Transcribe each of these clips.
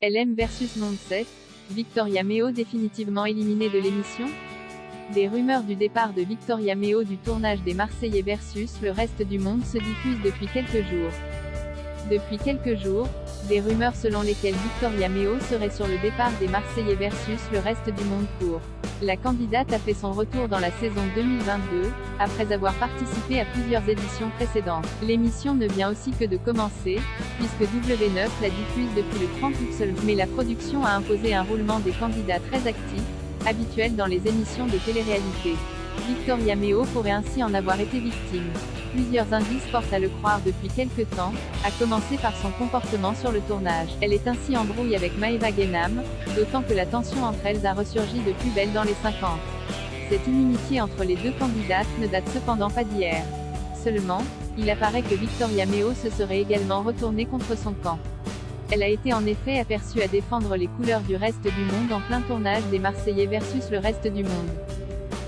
LM versus Monset, Victoria Meo définitivement éliminée de l'émission? Des rumeurs du départ de Victoria Meo du tournage des Marseillais versus le reste du monde se diffusent depuis quelques jours. Depuis quelques jours, des rumeurs selon lesquelles Victoria Meo serait sur le départ des Marseillais versus le reste du monde pour. La candidate a fait son retour dans la saison 2022, après avoir participé à plusieurs éditions précédentes. L'émission ne vient aussi que de commencer, puisque W9 la diffuse depuis le 30 août seulement, mais la production a imposé un roulement des candidats très actif, habituel dans les émissions de télé-réalité. Victoria Meo pourrait ainsi en avoir été victime. Plusieurs indices portent à le croire depuis quelque temps, à commencer par son comportement sur le tournage. Elle est ainsi en brouille avec Maëva Guénam, d'autant que la tension entre elles a ressurgi de plus belle dans les 50. Cette inimitié entre les deux candidates ne date cependant pas d'hier. Seulement, il apparaît que Victoria Meo se serait également retournée contre son camp. Elle a été en effet aperçue à défendre les couleurs du reste du monde en plein tournage des Marseillais versus le reste du monde.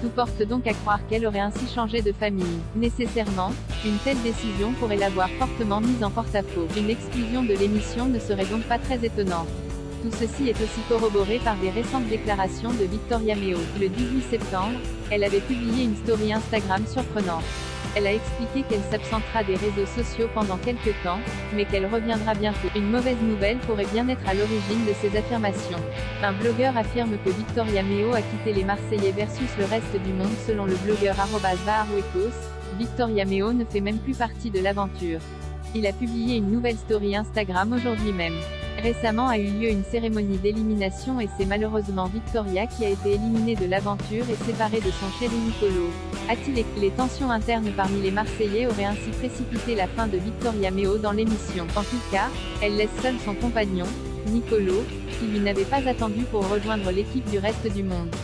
Tout porte donc à croire qu'elle aurait ainsi changé de famille. Nécessairement, une telle décision pourrait l'avoir fortement mise en porte-à-faux. Une exclusion de l'émission ne serait donc pas très étonnante. Tout ceci est aussi corroboré par des récentes déclarations de Victoria Meo. Le 18 septembre, elle avait publié une story Instagram surprenante. Elle a expliqué qu'elle s'absentera des réseaux sociaux pendant quelques temps, mais qu'elle reviendra bientôt. Une mauvaise nouvelle pourrait bien être à l'origine de ces affirmations. Un blogueur affirme que Victoria Meo a quitté les Marseillais versus le reste du monde selon le blogueur @baharouekos. Victoria Meo ne fait même plus partie de l'aventure. Il a publié une nouvelle story Instagram aujourd'hui même. Récemment a eu lieu une cérémonie d'élimination et c'est malheureusement Victoria qui a été éliminée de l'aventure et séparée de son chéri Nicolo. A-t-il les tensions internes parmi les Marseillais auraient ainsi précipité la fin de Victoria Meo dans l'émission. En tout cas, elle laisse seul son compagnon, Nicolo, qui lui n'avait pas attendu pour rejoindre l'équipe du reste du monde.